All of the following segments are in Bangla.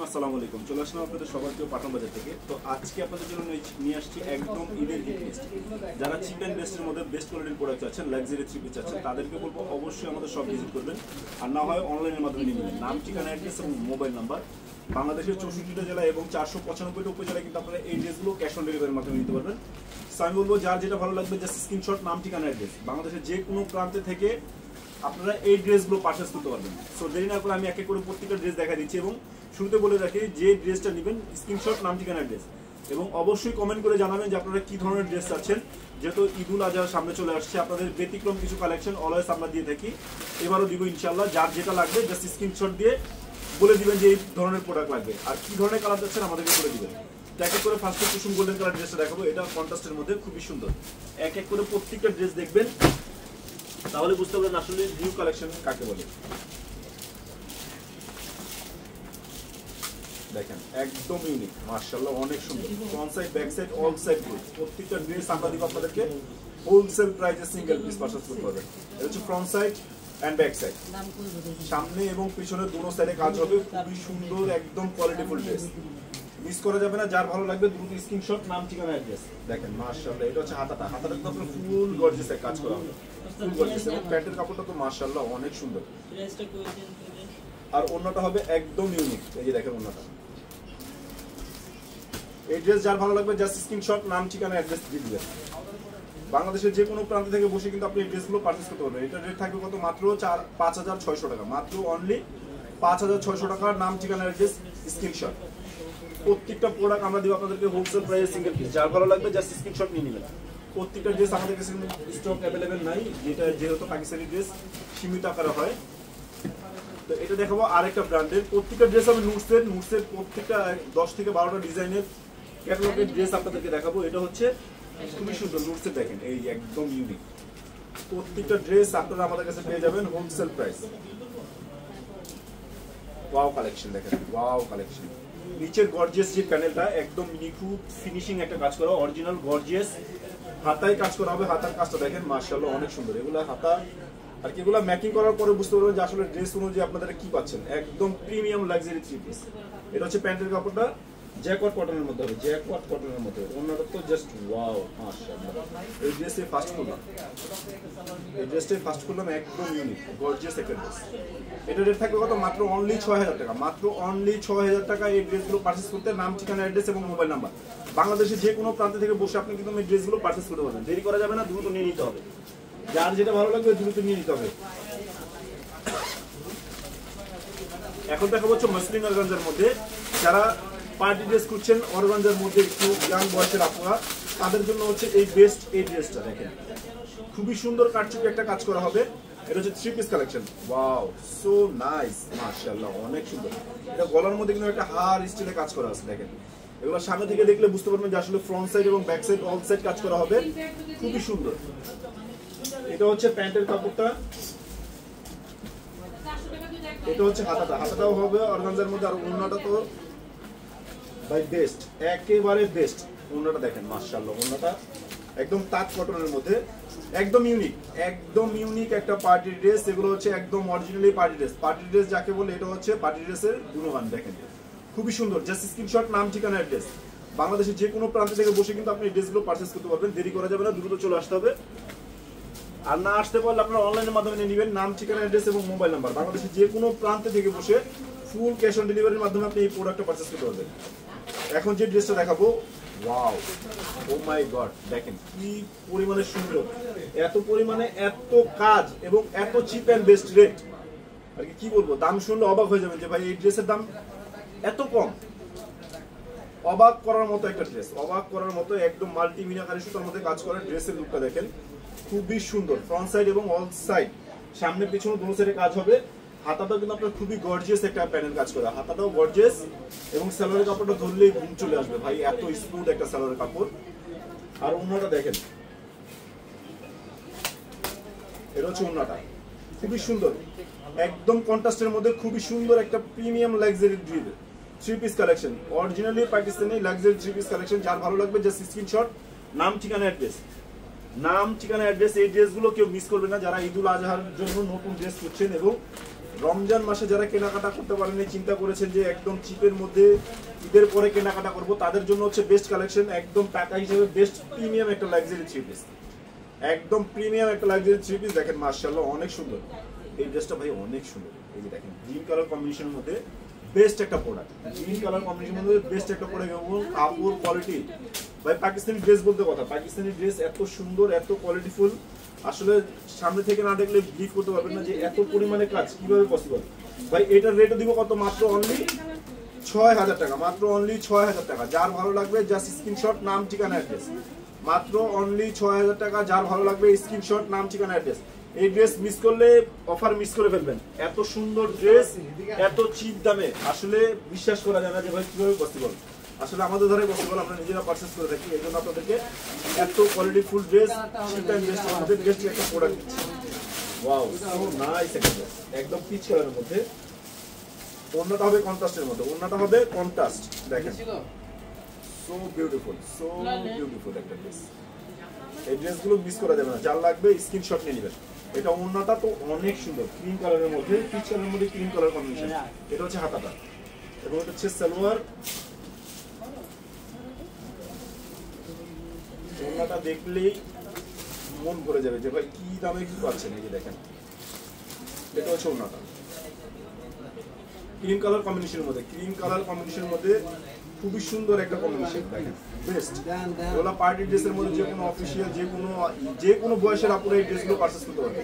আসসালামু আলাইকুম, চলে আসলাম আপনাদের সবার প্রিয় পাঠান বাজার থেকে। তো আজকে আপনাদের জন্য নিয়ে আসছি একদম ঈদের হিট লিস্ট। যারা চিপ অ্যান্ড বেস্টের মধ্যে বেস্ট কোয়ালিটির প্রোডাক্ট চাচ্ছেন, লাক্সারি থ্রি পিস চাচ্ছেন, তাদেরকে বলবো অবশ্যই আমাদের সব ভিজিট করবেন। আর না হয় অনলাইনের মাধ্যমে নিয়ে নেবেন। নাম, ঠিকানা, অ্যাড্রেস এবং মোবাইল নাম্বার। বাংলাদেশের 64টা জেলা এবং 495টা উপজেলায় কিন্তু আপনারা এই ড্রেসগুলো ক্যাশ অন ডেলিভারির মাধ্যমে নিতে পারবেন। সো আমি বলবো যার যেটা ভালো লাগবে জাস্ট স্ক্রিনশট, নাম, ঠিকানা, অ্যাড্রেস। বাংলাদেশের যে কোনো প্রান্তে থেকে আপনারা এই ড্রেসগুলো পারচেস করতে পারবেন। সো দেরি না করে আমি এক এক করে প্রত্যেকটা ড্রেস দেখা দিচ্ছি এবং শুরুতে বলে রাখি যে ড্রেসটা নেবেন স্ক্রিনশট, নাম, ঠিকানা, অ্যাড্রেস এবং অবশ্যই কমেন্ট করে জানাবেন যে আপনারা কি ধরনের ড্রেস চাচ্ছেন। যেহেতু ঈদুল আজহার সামনে চলে আসছে, আপনাদের ব্যতিক্রম কিছু কালেকশন অলওয়েজ আমরা দিয়ে থাকি, এবারও দিব ইনশাল্লাহ। যার যেটা লাগবে জাস্ট স্ক্রিনশট দিয়ে বলে দিবেন যে এই ধরনের প্রোডাক্ট লাগবে আর কি ধরনের কালার চাচ্ছেন আমাদেরকে বলে দিবেন। এক এক করে ফার্স্টে কুসুম গোল্ডেন কালার ড্রেসটা দেখাবো, এটা কন্ট্রাস্টের মধ্যে খুবই সুন্দর। এক এক করে প্রত্যেকটা ড্রেস দেখবেন, তাহলে বুঝতে পারবেন আসলে নিউ কালেকশন কাকে বলে। দেখেন একদম ইউনিক, মাশাআল্লাহ অনেক সুন্দর। Front side, back side, all side good. প্রত্যেকটা ড্রেস আমরা দিব আপনাদেরকে হোলসেল প্রাইসে সিঙ্গেল পিস পারচেজ করতে পারবেন। এটা হচ্ছে front side and back side, সামনে এবং পিছনে দুটো সাইডে কাজ হবে। খুবই সুন্দর, একদম কোয়ালিটিফুল ড্রেস, মিস করা যাবে না। যার ভালো লাগবে দ্রুত স্ক্রিনশট, নাম, ঠিকানা, অ্যাড্রেস। দেখেন মাশাআল্লাহ, এটা হচ্ছে হাতাটা তো আপনার ফুল গর্জিয়াস কাজ করা হবে, ফুল গর্জিয়াস। এবং প্যান্টের কাপড়টা তো মাশাআল্লাহ অনেক সুন্দর। আর ওন্নাটা হবে একদম ইউনিক, এই যে দেখেন ওন্নাটা। এই ড্রেস যার ভালো লাগবে জাস্ট স্ক্রিনশট, নাম, ঠিকানা, অ্যাড্রেস দিয়ে দিবেন। বাংলাদেশের যে কোনো প্রান্ত থেকে বসে কিন্তু আপনি এই ড্রেসগুলো পারচেজ করতে পারবেন। এটা রেট থাকবে কত? মাত্র 5,600 টাকা, মাত্র অনলি 5,600 টাকার নাম, ঠিকানা, অ্যাড্রেস, স্ক্রিনশট। প্রত্যেকটা প্রোডাক্ট আমরা দিব আপনাদেরকে হোলসেল প্রাইসে সিঙ্গেল পিস। যার ভালো লাগবে জাস্ট স্ক্রিনশট নিয়ে নেবেন। প্রত্যেকটা ড্রেস আমাদের কাছে স্টক অ্যাভেলেবেল নাই, যেটা যেহেতু পাকিস্তানি ড্রেস সীমিত আকারে হয়। তো এটা দেখাবো আরেকটা ব্র্যান্ডের। প্রত্যেকটা ড্রেস আমি নুটসের প্রত্যেকটা 10 থেকে 12টা ডিজাইনের ক্যাটালগের ড্রেস আপনাদেরকে দেখাবো। এটা হচ্ছে খুবই সুন্দর নুটসের, দেখেন এই একদম ইউনিক। প্রত্যেকটা ড্রেস আপনারা আমাদের কাছে পেয়ে যাবেন হোলসেল প্রাইস। ওয়াও কালেকশন, দেখেন ওয়াও কালেকশন। নিচের গর্জিয়াস যে প্যানেলটা একদম নিখুঁত ফিনিশিং একটা কাজ করা, অরিজিনাল গর্জিয়াস। হাতায় কাজ করা হবে, হাতার কাজটা দেখেন মাশাআল্লাহ অনেক সুন্দর। এগুলা হাতা আর কি, এগুলা মেকিং করার পরে বুঝতে পারবেন যে আসলে ড্রেস অনুযায়ী আপনারা কি পাচ্ছেন। একদম প্রিমিয়াম লাক্সারি থ্রি পিস। এটা হচ্ছে প্যান্টের কাপড়টা জ্যাকওয়াট কটনের মধ্যে হবে, জ্যাকওয়াট কটনের মধ্যে। ওনাটা তো জাস্ট ওয়াও মাশাআল্লাহ। এই ড্রেসে ফার্স্ট করলাম, একদম ইউনিক গর্জিয়াস একটা ড্রেস। এটা রেট থাকবে কত? মাত্র অনলি 6,000 টাকা, মাত্র অনলি 6,000 টাকা। এই ড্রেসগুলো পারচেজ করতে নাম, ঠিকানা, অ্যাড্রেস এবং মোবাইল নাম্বার। বাংলাদেশের যে কোনো প্রান্ত থেকে বসে আপনি কিন্তু এই ড্রেসগুলো পারচেজ করতে পারবেন। দেরি করা যাবে না, দ্রুত নিয়ে নিতে হবে। যার যেটা ভালো লাগবে দ্রুত নিয়ে নিতে হবে। এখন দেখা হচ্ছে মসলিন অর্গানজার মধ্যে। যারা পার্টি ড্রেস খুঁজছেন অর্গানজার মধ্যে, একটু ইয়াং বয়সের আপনারা, তাদের জন্য হচ্ছে এই বেস্ট এই ড্রেসটা। দেখেন খুবই সুন্দর কাটচুপি একটা কাজ করা হবে। এটা হচ্ছে three piece collection. Wow so nice, মাশাআল্লাহ অনেক সুন্দর। এটা গলার মধ্যে কিন্তু একটা হার স্টাইলে কাজ করা আছে। দেখেন এগুলো সামনে থেকে দেখলে বুঝতে পারবেন যে আসলে ফ্রন্ট সাইড এবং ব্যাক সাইড অল সাইড কাজ করা হবে, খুবই সুন্দর। এটা হচ্ছে প্যান্টের কাপড়টা, এটা হচ্ছে হাতাটাও হবে অর্গানজার মধ্যে। আর ওন্নাটা তো ভাই বেস্ট, একেবারে বেস্ট। ওন্নাটা দেখেন মাশাআল্লাহ, ওন্নাটা একদম তাঁত কটনের মধ্যে, একদম ইউনিক একটা পার্টি ড্রেস। এগুলো হচ্ছে একদম originally party dress. Party dress যাকে বলে এটা হচ্ছে পার্টি ড্রেসের গুণগান। দেখেন খুবই সুন্দর, জাস্ট স্ক্রিনশট, নাম, ঠিকানা, অ্যাড্রেস। বাংলাদেশের যে কোনো প্রান্ত থেকে বসে কিন্তু আপনি এই ড্রেসগুলো পারচেজ করতে পারবেন। দেরি করা যাবে না, দ্রুত চলে আসতে হবে। আর না আসতে পারলে আপনারা অনলাইনের মাধ্যমে নিয়ে নেবেন, নাম, ঠিকানা, অ্যাড্রেস এবং মোবাইল নাম্বার। বাংলাদেশের যে কোনো প্রান্তে থেকে বসে ফুল ক্যাশ অন ডেলিভারির মাধ্যমে আপনি এই প্রোডাক্টটা পারচেজ করতে পারবেন। এখন যে ড্রেসটা দেখাবো, ওয়াও ও মাই গড, দেখেন কি পরিমাণে সুন্দর, এত পরিমাণে এত কাজ এবং এত চিপ অ্যান্ড বেস্ট রেট। আর কি বলবো, দাম শুনলে অবাক হয়ে যাবেন যে ভাই এই ড্রেসের দাম এত কম। অবাক করার মতো একটা ড্রেস, অবাক করার মতো। একদম মাল্টি মিনাকারি সুতার মধ্যে কাজ করা ড্রেসের লুকটা দেখেন খুবই সুন্দর। ফ্রন্ট সাইড এবং অল সাইড, সামনে পিছনে দুটো সাইডে কাজ হবে। হাতাটাও কিন্তু আপনার খুবই গর্জিয়াস একটা প্যানেল কাজ করা, হাতাটাও গর্জিয়াস। এবং সালোয়ারের কাপড়টা ধরলেই ঘুম চলে আসবে ভাই, এত স্মুথ একটা সালোয়ারের কাপড়। আর ওন্নাটা দেখেন, এটা হচ্ছে ওন্নাটা খুবই সুন্দর, একদম কন্ট্রাস্টের মধ্যে খুবই সুন্দর একটা premium luxury three piece collection. Originally Pakistani luxury three piece collection. যার ভালো লাগবে জাস্ট স্ক্রিনশট, নাম, ঠিকানা, অ্যাড্রেস। নাম, ঠিকানা, অ্যাড্রেস। এই ড্রেসগুলো কেউ মিস করবে না যারা ঈদুল আজহার জন্য নতুন ড্রেস করছেন এবং রমজান মাসে যারা কেনাকাটা করতে পারেন, চিন্তা করেছেন যে একদম চিপের মধ্যে ঈদের পরে কেনাকাটা করব, তাদের জন্য হচ্ছে বেস্ট কালেকশন। একদম টাকা হিসেবে বেস্ট প্রিমিয়াম একটা লাক্সারি থ্রি পিস, একদম প্রিমিয়াম একটা লাক্সারি থ্রি পিস। দেখেন মাশাআল্লাহ অনেক সুন্দর এই ড্রেসটা ভাই, অনেক সুন্দর। এই যে দেখেন গ্রিন কালার কম্বিনেশনের মধ্যে বেস্ট একটা প্রোডাক্ট, গ্রিন কালার কম্বিনেশনের মধ্যে বেস্ট একটা প্রোডাক্ট এবং কাপড় কোয়ালিটি ভাই পাকিস্তানি ড্রেস বলতে কথা, পাকিস্তানি ড্রেস এত সুন্দর এত কোয়ালিটিফুল, আসলে সামনে থেকে না দেখলে বিলিভ করতে পারবেন না যে এত পরিমাণে কাজ কিভাবে পসিবল। ভাই এটার রেটও দিব কত, মাত্র অনলি ৬,০০০ টাকা, মাত্র অনলি ৬,০০০ টাকা। যার ভালো লাগবে জাস্ট স্ক্রিনশট, নাম ঠিকানা অ্যাড্রেস, মাত্র অনলি ৬,০০০ টাকা। যার ভালো লাগবে স্ক্রিনশট, নাম ঠিকানা অ্যাড্রেস। এই ড্রেস মিস করলে অফার মিস করে ফেলবেন। এত সুন্দর ড্রেস এত চিপ দামে আসলে বিশ্বাস করা যায় না যে ভাই কিভাবে পসিবল। আসলে আমাদের ধরে পসিবল, আমরা নিজেরা পারচেজ করে থাকি, এই জন্য আপনাদেরকে এত কোয়ালিটি ফুল ড্রেস আমাদের বেস্ট একটা প্রোডাক্ট দিচ্ছি। ওয়াও সো নাইস একটা ড্রেস, একদম পিচ কালারের মধ্যে। ওড়নাটা হবে কন্ট্রাস্টের মধ্যে, ওড়নাটা হবে কন্ট্রাস্ট। দেখেন সো বিউটিফুল, সো বিউটিফুল একটা ড্রেস। এই ড্রেসগুলো মিস করা যাবে না, যার লাগবে স্ক্রিনশট নিয়ে নেবেন। এটা ওড়নাটা তো অনেক সুন্দর, ক্রিম কালারের মধ্যে, পিচ কালারের মধ্যে ক্রিম কালার কম্বিনেশন। এটা হচ্ছে হাতাটা এবং এটা হচ্ছে সালোয়ার। ওড়নাটা দেখলেই মন ভরে যাবে যে ভাই কি দামে কি পাচ্ছেন। এই যে দেখেন এটা হচ্ছে ওড়নাটা, ক্রিম কালার কম্বিনেশনের মধ্যে, ক্রিম কালার কম্বিনেশনের মধ্যে খুবই সুন্দর একটা কম্বিনেশন। দেখেন বেস্ট, এগুলো পার্টি ড্রেসের মধ্যে যে কোনো অফিসিয়াল যে কোনো বয়সের আপুরা এই ড্রেসগুলো পারচেজ করতে পারবে।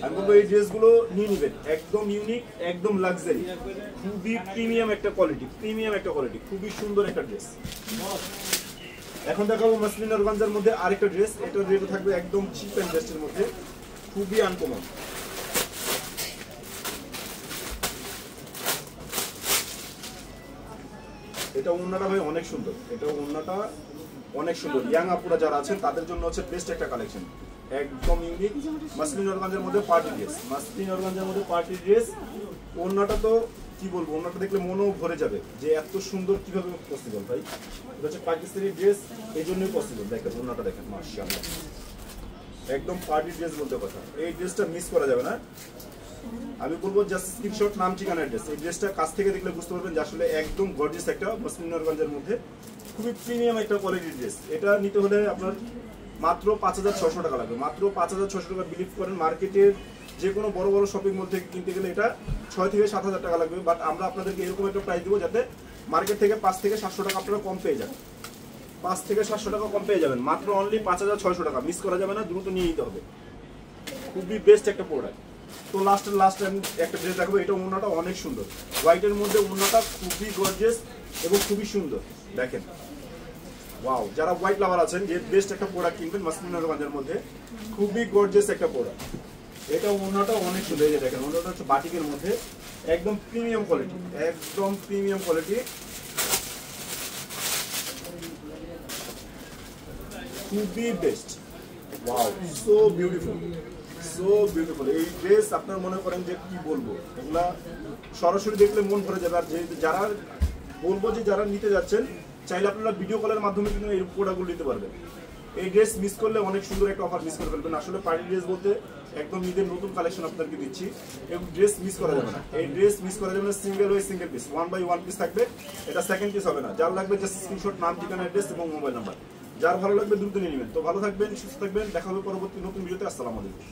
আমি বলবো এই ড্রেসগুলো নিয়ে নেবেন, একদম ইউনিক, একদম লাক্সারি, খুবই প্রিমিয়াম একটা কোয়ালিটি, প্রিমিয়াম একটা কোয়ালিটি, খুবই সুন্দর একটা ড্রেস। এখন দেখাবো মসলিন অর্গানজার মধ্যে আরেকটা ড্রেস। এটার রেট থাকবে একদম চিপ অ্যান্ড বেস্টের মধ্যে, খুবই আনকমন। এটা ওড়নাটা ভাই অনেক সুন্দর, এটা ওড়নাটা অনেক সুন্দর। ইয়াং আপুরা যারা আছেন তাদের জন্য হচ্ছে বেস্ট একটা কালেকশন, একদম ইউনিক। মসলিন অর্গানজার মধ্যে পার্টি ড্রেস, মসলিন অর্গানজার মধ্যে পার্টি ড্রেস। ওড়নাটা তো কি বলবো, ওড়নাটা দেখলে মনও ভরে যাবে যে এত সুন্দর কিভাবে পসিবল ভাই। এটা হচ্ছে পাকিস্তানি ড্রেস, এই জন্যই পসিবল। দেখেন ওড়নাটা দেখেন মাশাআল্লাহ, একদম পার্টি ড্রেস বলতে কথা। এই ড্রেসটা মিস করা যাবে না। আমি বলবো জাস্ট স্ক্রিনশট, নাম ঠিকানা অ্যাড্রেস। এই ড্রেসটা কাছ থেকে দেখলে বুঝতে পারবেন যে আসলে একদম গর্জিয়াস একটা মসলিন অর্গানজার মধ্যে খুবই প্রিমিয়াম একটা কোয়ালিটির ড্রেস। এটা নিতে হলে আপনার মাত্র ৫,৬০০ টাকা লাগবে, মাত্র ৫,৬০০ টাকা। বিলিভ করেন মার্কেটের যে কোনো বড় বড় শপিং মল থেকে কিনতে গেলে এটা ৬ থেকে ৭,০০০ টাকা লাগবে, বাট আমরা আপনাদেরকে এরকম একটা প্রাইস দেবো যাতে মার্কেট থেকে ৫ থেকে ৭০০ টাকা আপনারা কম পেয়ে যান। ৫ থেকে ৭০০ টাকা কম পেয়ে যাবেন, মাত্র অনলি ৫,৬০০ টাকা। মিস করা যাবে না, দ্রুত নিয়ে নিতে হবে, খুবই বেস্ট একটা প্রোডাক্ট। তো লাস্ট একটা ড্রেস দেখাবো। এটা ওড়নাটা অনেক সুন্দর, হোয়াইটের মধ্যে ওড়নাটা খুবই গর্জিয়াস এবং খুবই সুন্দর। দেখেন ওয়াও, যারা হোয়াইট লাভার আছেন যে বেস্ট একটা প্রোডাক্ট কিনবেন মসলিন অর্গানজার মধ্যে, খুবই গর্জিয়াস একটা প্রোডাক্ট। এটা ওড়নাটা অনেক সুন্দর। এই যে দেখেন ওড়নাটা হচ্ছে বাটিকের মধ্যে, একদম প্রিমিয়াম কোয়ালিটি, একদম প্রিমিয়াম কোয়ালিটি, খুবই best. Wow so beautiful, so beautiful. এই ড্রেস আপনার মনে করেন যে কি বলবো, এগুলা সরাসরি দেখলে মন ভরে যাবে। আর যে যারা বলবো যে যারা নিতে যাচ্ছেন চাইলে আপনারা ভিডিও কলের মাধ্যমে কিন্তু এই প্রোডাক্টগুলো নিতে পারবেন। এই ড্রেস মিস করলে অনেক সুন্দর একটা অফার মিস করে ফেলবেন। আসলে পার্টি ড্রেস বলতে একদম ঈদের নতুন কালেকশন আপনাদেরকে দিচ্ছি, এবং ড্রেস মিস করা যাবে না। এই ড্রেস মিস করা যাবে না, সিঙ্গেল ওয়াই সিঙ্গেল পিস, 1/1 পিস থাকবে, এটা সেকেন্ড পিস হবে না। যার লাগবে জাস্ট স্ক্রিনশট, নাম ঠিকানা অ্যাড্রেস এবং মোবাইল নাম্বার। যার ভালো লাগবে দ্রুত নিয়ে নেবেন। তো ভালো থাকবেন, সুস্থ থাকবেন, দেখা হবে পরবর্তী নতুন ভিডিওতে। আসসালামু আলাইকুম।